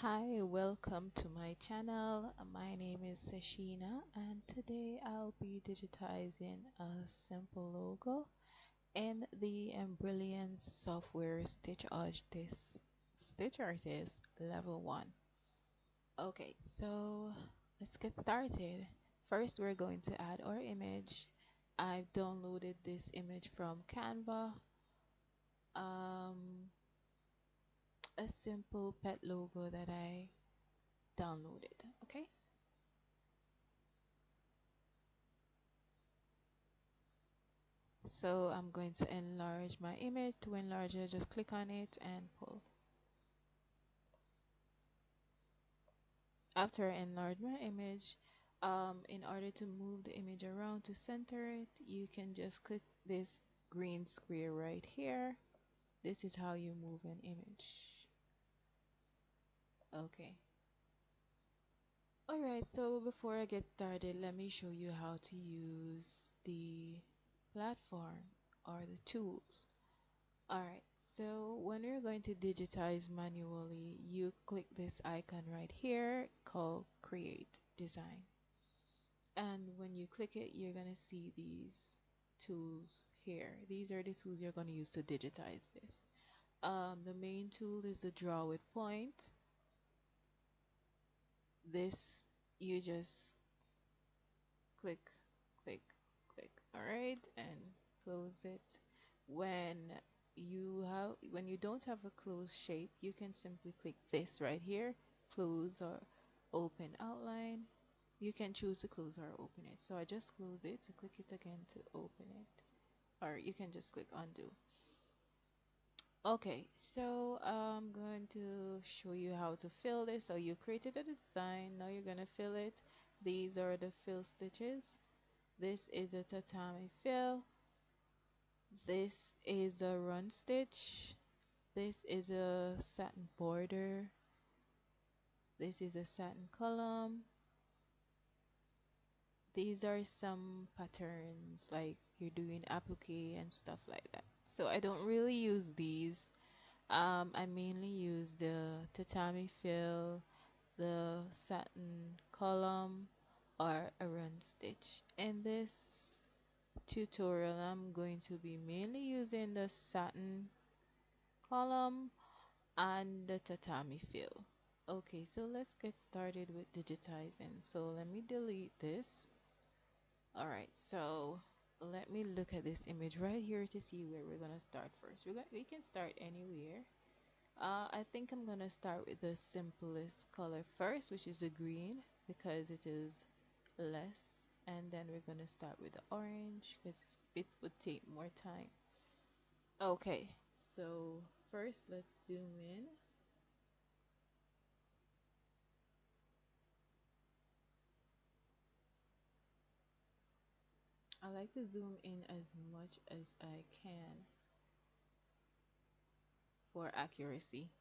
Hi, welcome to my channel. My name is Sashina and today I'll be digitizing a simple logo in the Embrilliance software Stitch Artist Level 1. Okay, so let's get started. First, we're going to add our image. I've downloaded this image from Canva. A simple pet logo that I downloaded. Okay. So I'm going to enlarge my image. To enlarge it, just click on it and pull. After I enlarge my image, in order to move the image around to center it, you can just click this green square right here. This is how you move an image. Okay. Alright, so before I get started, let me show you how to use the platform or the tools. Alright, so when you're going to digitize manually, you click this icon right here called Create Design. And when you click it, you're going to see these tools here. These are the tools you're going to use to digitize this. The main tool is the draw with point. This, you just click, click, click. Alright, and close it. When when you don't have a closed shape, you can simply click this right here, close or open outline. You can choose to close or open it. So I just close it, so click it again to open it, or you can just click undo. Okay, so I'm going to show you how to fill this. So you created a design, now you're gonna fill it. These are the fill stitches. This is a tatami fill. This is a run stitch. This is a satin border. This is a satin column. These are some patterns like you're doing applique and stuff like that. So I don't really use these. I mainly use the tatami fill, the satin column, or a run stitch. In this tutorial, I'm going to be mainly using the satin column and the tatami fill. Okay, so let's get started with digitizing. So let me delete this. Alright, so let me look at this image right here to see where we're gonna start first. We can start anywhere. I think I'm gonna start with the simplest color first, which is the green, because it is less, and then we're gonna start with the orange because it would take more time. Okay, so first let's zoom in. I like to zoom in as much as I can for accuracy.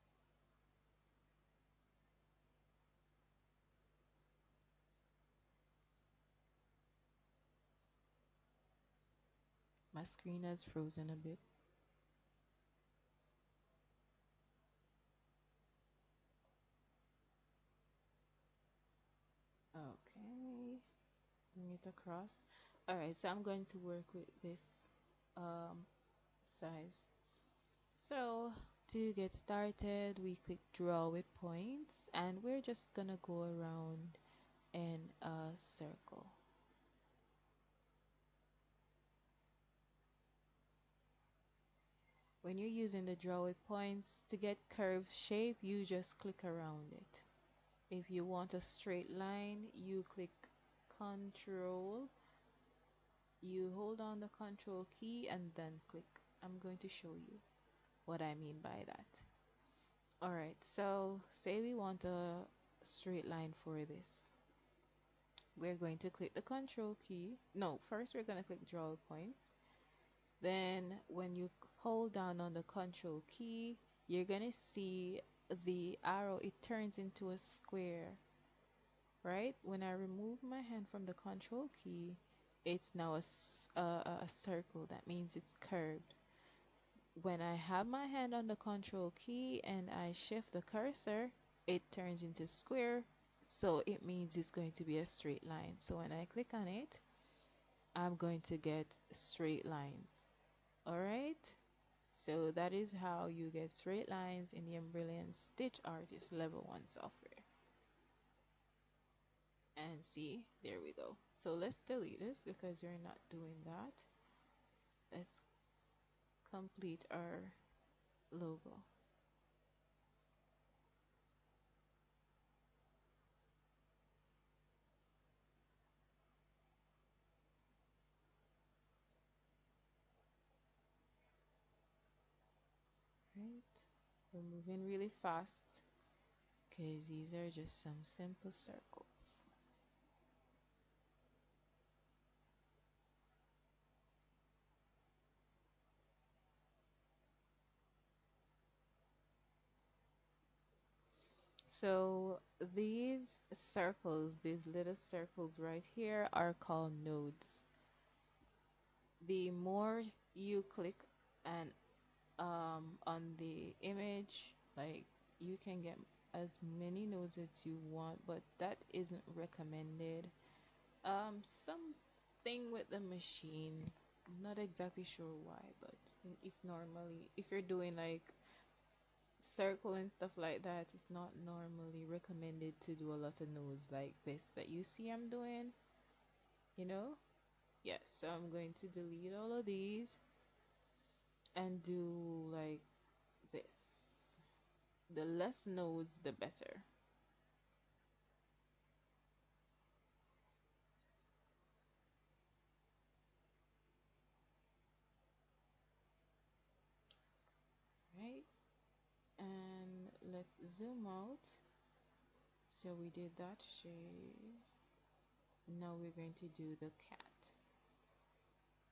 My screen has frozen a bit. Okay, bring it across. Alright, so I'm going to work with this um, size. So to get started, we click draw with points and we're just gonna go around in a circle. When you're using the draw with points, to get curved shape, you just click around it. If you want a straight line, you click Control, you hold on the Control key and then click. I'm going to show you what I mean by that. Alright, so say we want a straight line for this. We're going to click the Control key. No, first we're going to click Draw Points. Then when you hold down on the Control key, you're going to see the arrow. It turns into a square, right? When I remove my hand from the Control key, it's now a circle. That means it's curved. When I have my hand on the Control key and I shift the cursor, it turns into square, so it means it's going to be a straight line. So when I click on it, I'm going to get straight lines. All right. So that is how you get straight lines in the Embrilliance Stitch Artist Level 1 software. And see, there we go. So let's delete this because you're not doing that. Let's complete our logo. Right? We're moving really fast because these are just some simple circles. So these circles, these little circles right here are called nodes. The more you click and on the image, like you can get as many nodes as you want, but that isn't recommended. Something with the machine, I'm not exactly sure why, but it's normally, if you're doing like circle and stuff like that, it's not normally recommended to do a lot of nodes like this that you see I'm doing, you know? Yes, so I'm going to delete all of these and do like this. The less nodes, the better. Right? And let's zoom out. So we did that shape. Now we're going to do the cat.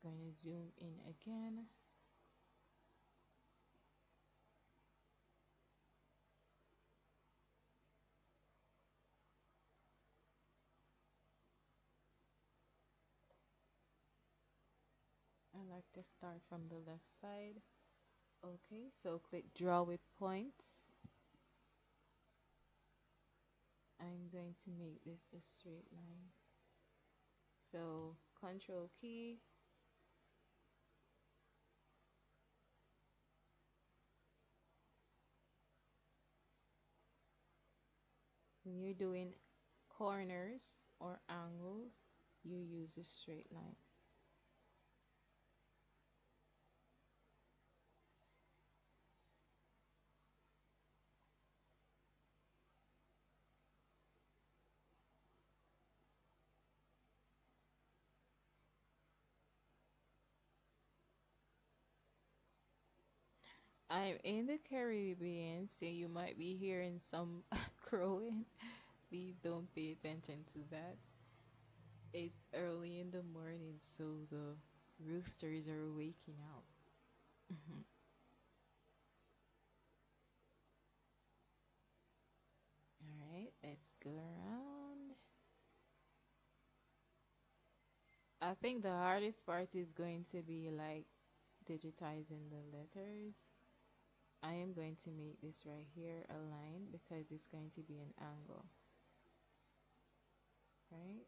Going to zoom in again. I like to start from the left side. Okay, so click draw with points. I'm going to make this a straight line. So control key. When you're doing corners or angles, you use a straight line. I'm in the Caribbean, so you might be hearing some crowing. Please don't pay attention to that. It's early in the morning, so the roosters are waking up. Alright, let's go around. I think the hardest part is going to be like digitizing the letters. I am going to make this right here a line because it's going to be an angle, right?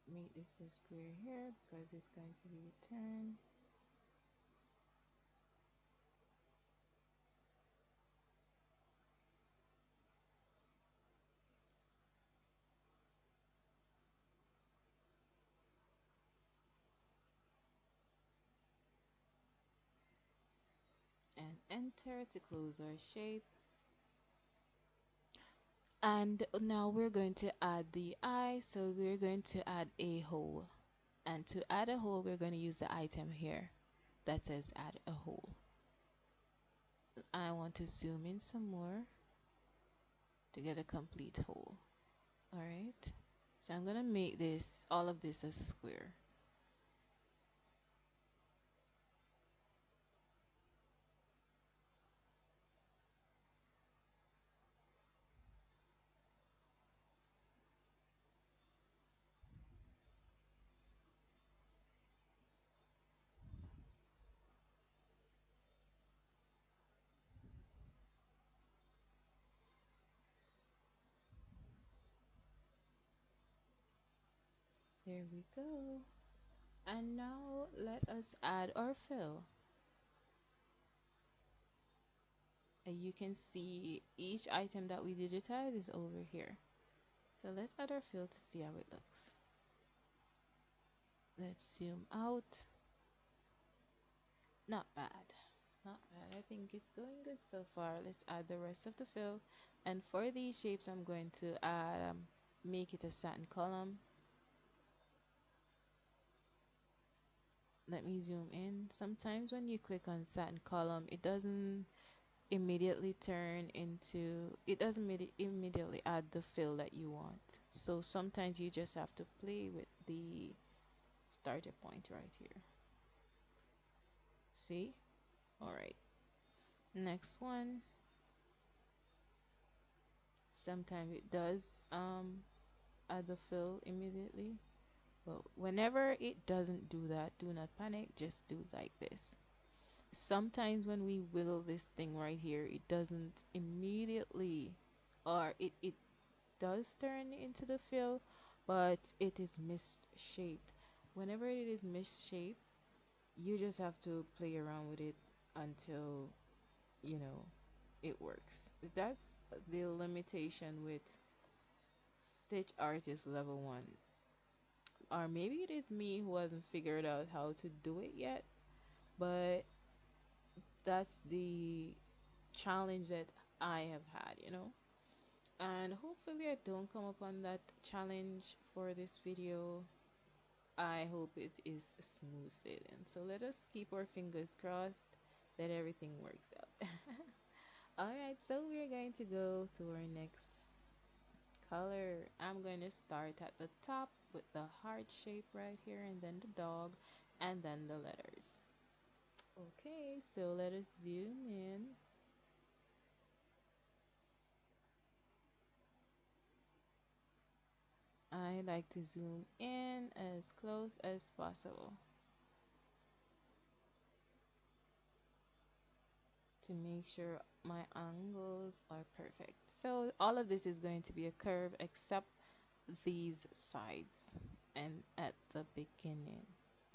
Make this a square here because it's going to be a turn. And enter to close our shape. And now we're going to add the eye, so we're going to add a hole. And to add a hole, we're going to use the item here that says add a hole. I want to zoom in some more to get a complete hole. All right. So I'm gonna make this all of this a square. There we go. And now let us add our fill. And you can see each item that we digitize is over here. So let's add our fill to see how it looks. Let's zoom out. Not bad. Not bad. I think it's going good so far. Let's add the rest of the fill. And for these shapes, I'm going to add, make it a satin column. Let me zoom in. Sometimes when you click on satin column, it doesn't immediately turn into, it doesn't immediately add the fill that you want. So sometimes you just have to play with the starter point right here. See? All right. Next one. Sometimes it does add the fill immediately. But whenever it doesn't do that, do not panic, just do like this. Sometimes when we wiggle this thing right here, it doesn't immediately, or it does turn into the fill, but it is misshaped. Whenever it is misshaped, you just have to play around with it until, you know, it works. That's the limitation with Stitch Artist Level 1. Or maybe it is me who hasn't figured out how to do it yet, but that's the challenge that I have had. And hopefully I don't come upon that challenge for this video. I hope it is smooth sailing. So let us keep our fingers crossed that everything works out. Alright, so we're going to go to our next color. I'm going to start at the top with the heart shape right here, and then the dog, and then the letters. Okay, so let us zoom in. I like to zoom in as close as possible to make sure my angles are perfect. So all of this is going to be a curve except these sides and at the beginning.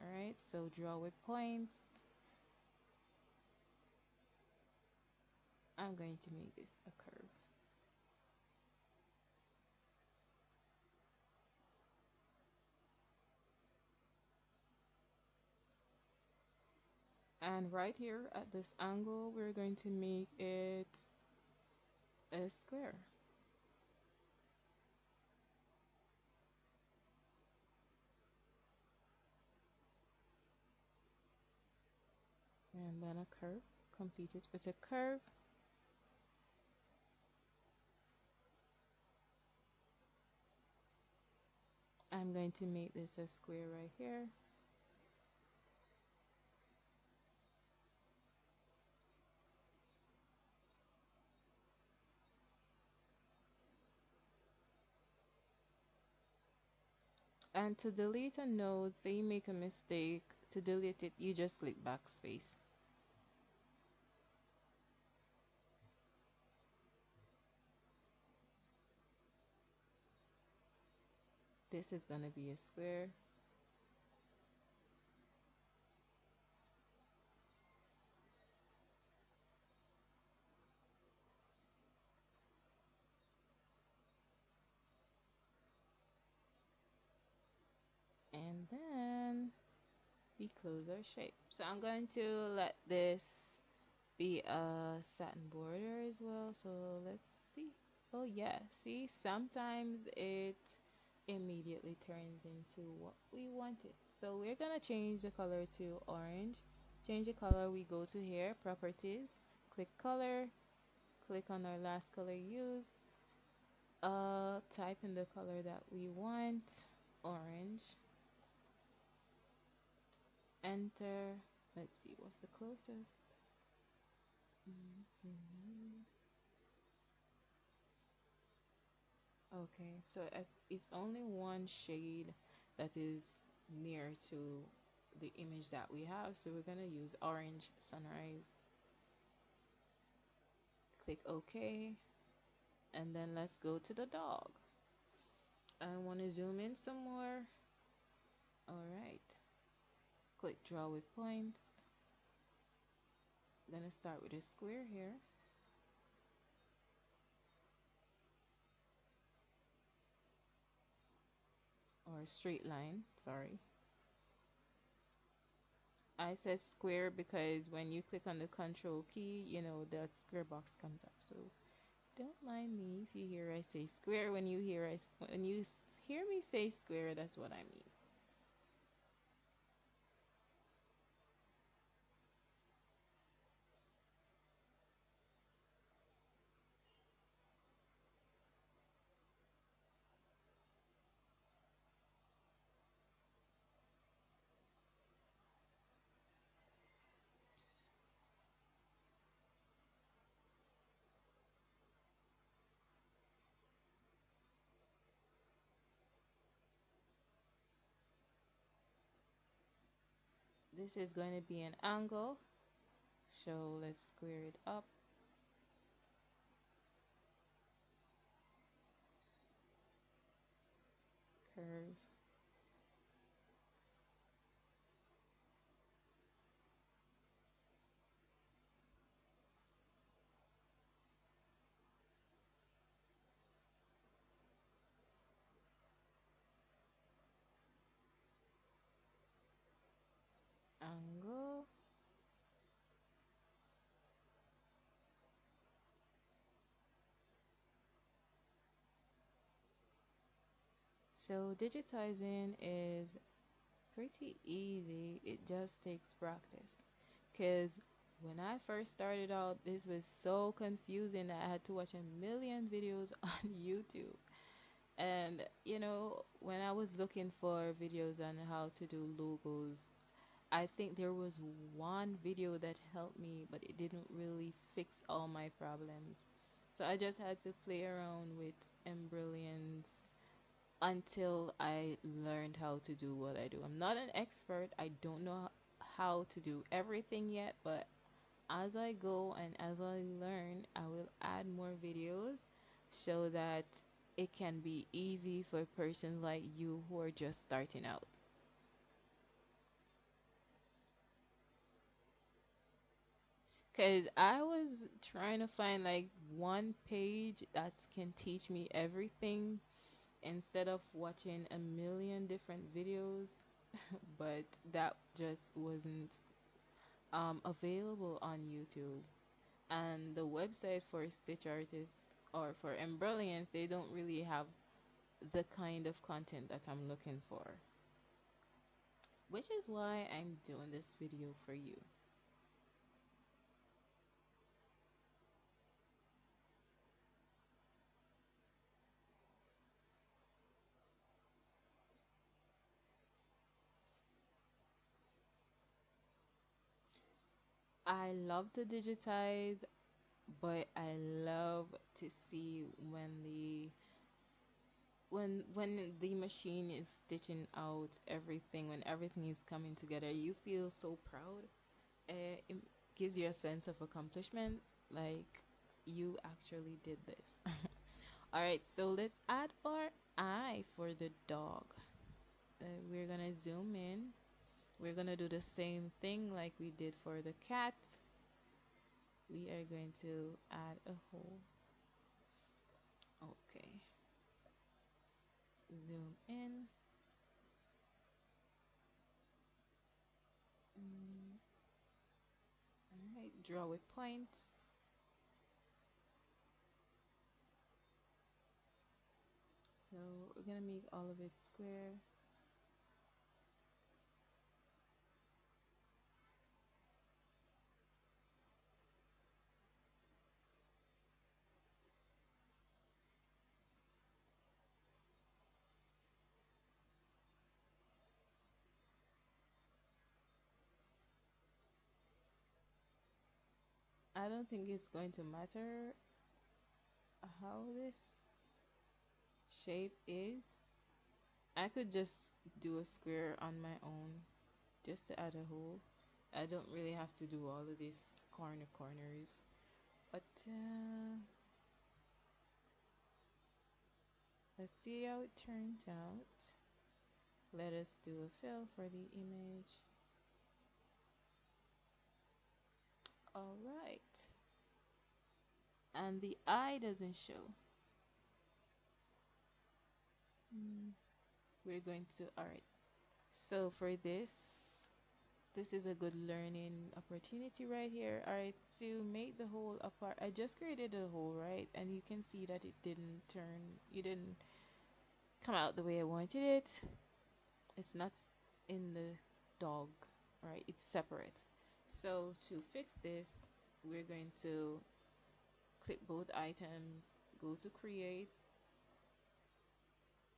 Alright, so draw with points. I'm going to make this a curve. And right here at this angle, we're going to make it a square. And then a curve. Complete it with a curve. I'm going to make this a square right here. And to delete a node, say you make a mistake, to delete it, you just click backspace. This is going to be a square. And then we close our shape. So I'm going to let this be a satin border as well. So let's see. Oh yeah, see, sometimes it immediately turns into what we wanted. So we're gonna change the color to orange. Change the color, we go to here, properties, click color, click on our last color used, Type in the color that we want, orange, enter. Let's see, what's the closest? Mhm. Okay, so it's only one shade that is near to the image that we have, so we're gonna use orange sunrise. Click OK, and then let's go to the dog. I want to zoom in some more. All right, click draw with points. Gonna start with a square here, or a straight line, sorry. I said square because when you click on the control key, that square box comes up. So don't mind me if you hear I say square. When you hear me say square, that's what I mean. This is going to be an angle, so let's square it up. Curve, angle. So digitizing is pretty easy. It just takes practice. Because when I first started out, this was so confusing that I had to watch a million videos on YouTube. And when I was looking for videos on how to do logos, I think there was one video that helped me, but it didn't really fix all my problems. So I just had to play around with Embrilliance until I learned how to do what I do. I'm not an expert. I don't know how to do everything yet, but as I go and as I learn, I will add more videos so that it can be easy for persons like you who are just starting out. Because I was trying to find like one page that can teach me everything instead of watching a million different videos, but that just wasn't available on YouTube. And the website for Stitch Artists or for Embrilliance, they don't really have the kind of content that I'm looking for, which is why I'm doing this video for you. I love to digitize, but I love to see when the machine is stitching out everything, when everything is coming together. You feel so proud. It gives you a sense of accomplishment, like you actually did this. All right, so let's add our eye for the dog. We're gonna zoom in. We're gonna do the same thing like we did for the cat. We are going to add a hole. Okay, zoom in. Mm, all right, draw with points. So we're gonna make all of it square. I don't think it's going to matter how this shape is. I could just do a square on my own just to add a hole. I don't really have to do all of these corners. But let's see how it turns out. Let us do a fill for the image. Alright. And the eye doesn't show. Mm, we're going to, alright. So for this is a good learning opportunity right here. Alright, to make the hole apart, I just created a hole, right? And you can see that you didn't come out the way I wanted it. It's not in the dog, right? It's separate. So to fix this, we're going to click both items, go to create,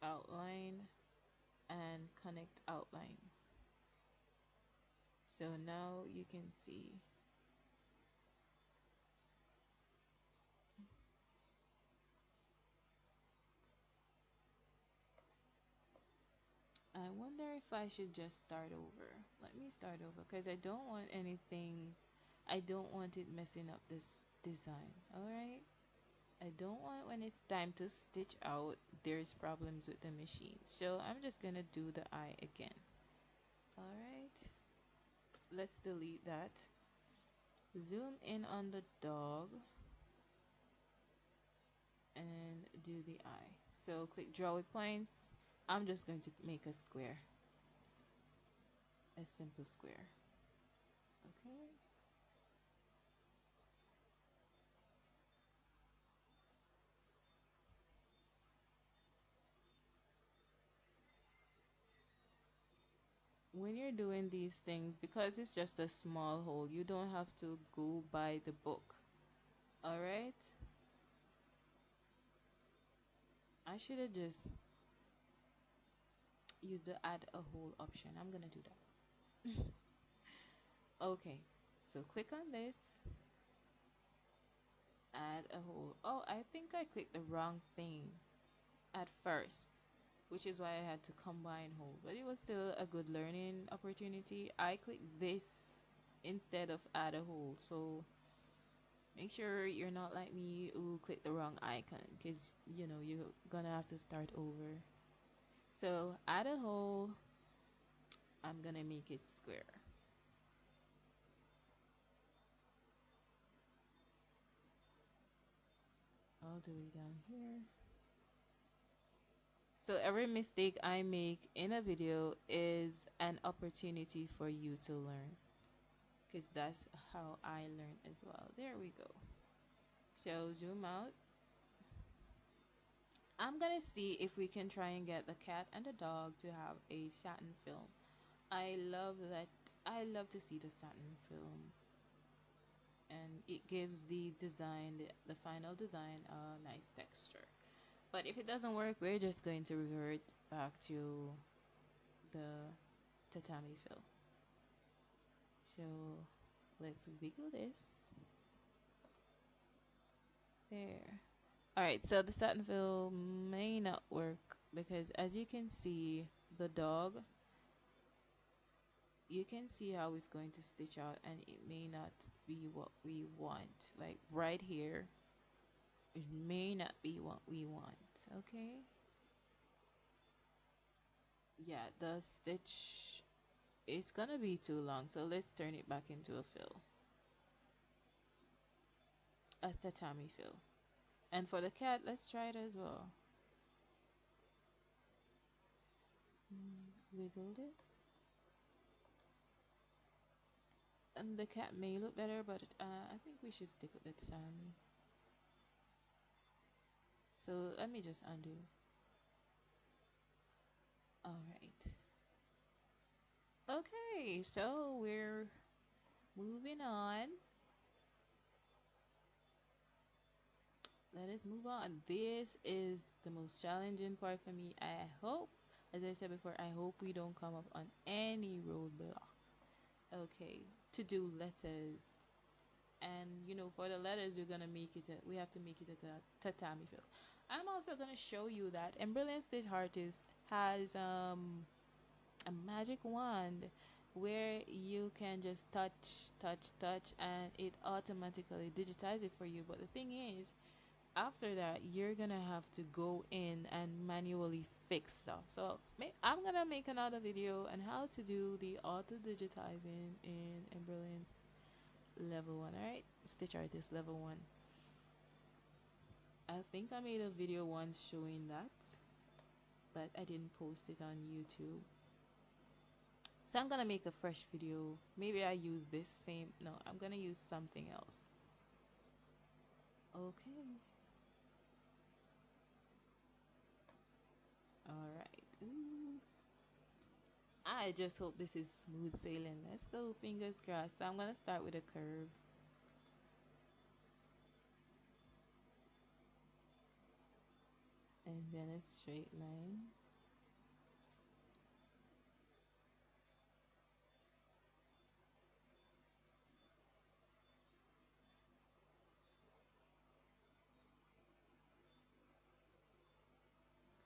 outline, and connect outlines. So now you can see. I wonder if I should just start over. Let me start over because I don't want anything, I don't want it messing up this design. Alright? I don't want when it's time to stitch out, there's problems with the machine. So I'm just gonna do the eye again. Alright? Let's delete that. Zoom in on the dog and do the eye. So click draw with points. I'm just going to make a square. A simple square. Okay. When you're doing these things, because it's just a small hole, you don't have to go by the book. Alright? I should have just used the add a hole option. I'm gonna do that. Okay, so click on this, add a hole. Oh, I think I clicked the wrong thing at first, which is why I had to combine hole, but it was still a good learning opportunity. I clicked this instead of add a hole, so make sure you're not like me who click the wrong icon, because you know you're gonna have to start over. So add a hole, I'm gonna make it square all the way down here. So every mistake I make in a video is an opportunity for you to learn, because that's how I learn as well. There we go. So zoom out. I'm gonna see if we can try and get the cat and the dog to have a satin film. I love that. I love to see the satin film, and it gives the design, the final design, a nice texture. But if it doesn't work, we're just going to revert back to the tatami fill. So let's wiggle this. There. Alright, so the satin fill may not work because as you can see, the dog, you can see how it's going to stitch out and it may not be what we want. Like right here, it may not be what we want. Okay? Yeah, the stitch is gonna be too long, so let's turn it back into a fill. A tatami fill. And for the cat, let's try it as well. Wiggle this. And the cat may look better, but I think we should stick with the tatami. So let me just undo. Alright. Okay, so we're moving on. Let us move on. This is the most challenging part for me. I hope, as I said before, I hope we don't come up on any roadblock. Okay, to do letters. And for the letters, we're gonna make it. We have to make it a tatami fill. I'm also gonna show you that Embrilliance Stitch Artist has a magic wand where you can just touch, touch, touch, and it automatically digitize it for you. But the thing is, after that, you're gonna have to go in and manually fix stuff. So I'm gonna make another video on how to do the auto digitizing in Embrilliance level 1. All right, Stitch Artist level 1. I think I made a video once showing that, but I didn't post it on YouTube. So I'm gonna make a fresh video. Maybe I use this same. No, I'm gonna use something else. Okay. All right. Ooh. I just hope this is smooth sailing. Let's go, fingers crossed. So I'm gonna start with a curve, and then a straight line.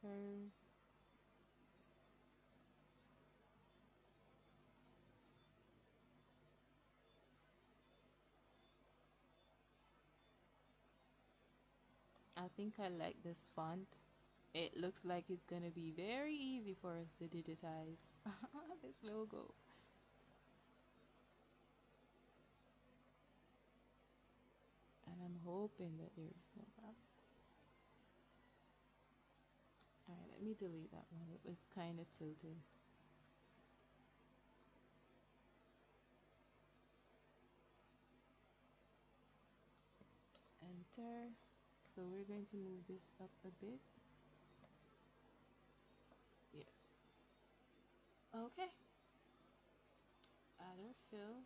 Curve. I think I like this font. It looks like it's gonna be very easy for us to digitize this logo. And I'm hoping that there is no problem. Alright, let me delete that one. It was kind of tilted. Enter. So we're going to move this up a bit. Yes. Okay. Add or fill.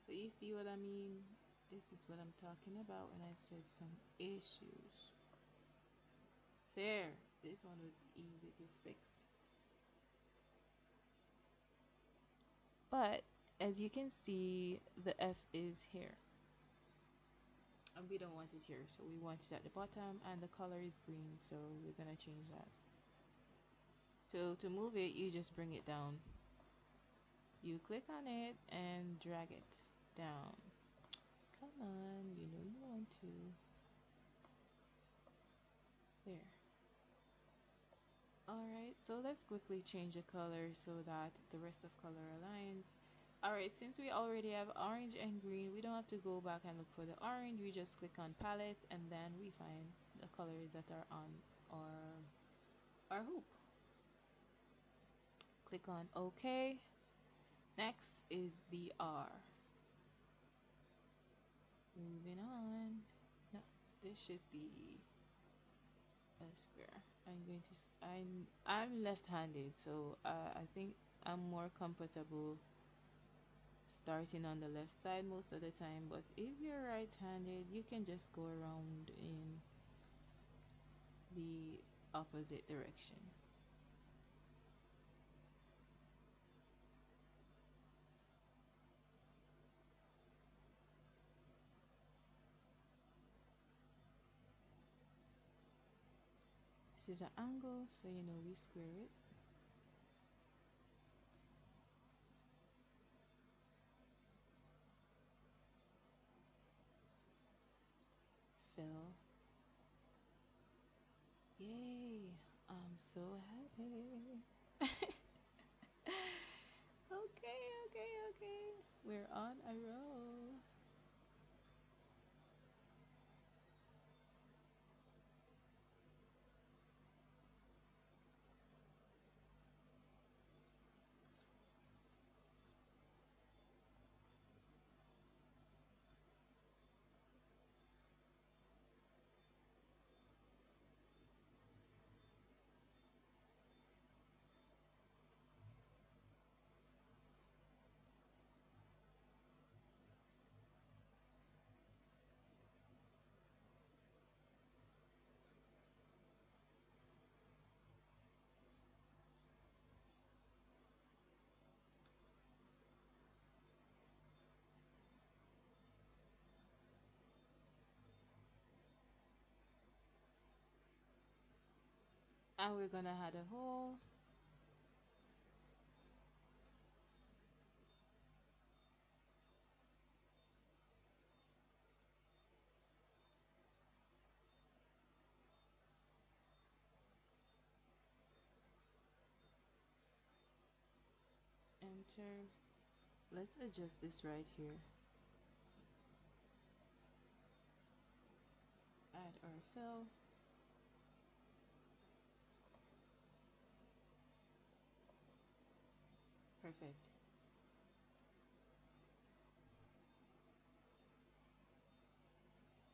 So you see what I mean? This is what I'm talking about when I said some issues. There. This one was easy to fix. But as you can see, the F is here. And we don't want it here, so we want it at the bottom, and the color is green, so we're gonna change that. So to move it, you just bring it down. You click on it and drag it down. Come on, you know you want to. There. Alright, so let's quickly change the color so that the rest of color aligns. Alright, since we already have orange and green, we don't have to go back and look for the orange. We just click on palette and then we find the colors that are on our hoop. Click on OK. Next is the R. Moving on. No, this should be a square. I'm left-handed, so I think I'm more comfortable starting on the left side most of the time. But if you're right-handed, you can just go around in the opposite direction. This is an angle, so we square it. Fill. Yay! I'm so happy. Okay, okay, okay. We're on a roll. And we're gonna add a hole. Enter. Let's adjust this right here. Add our fill. Perfect.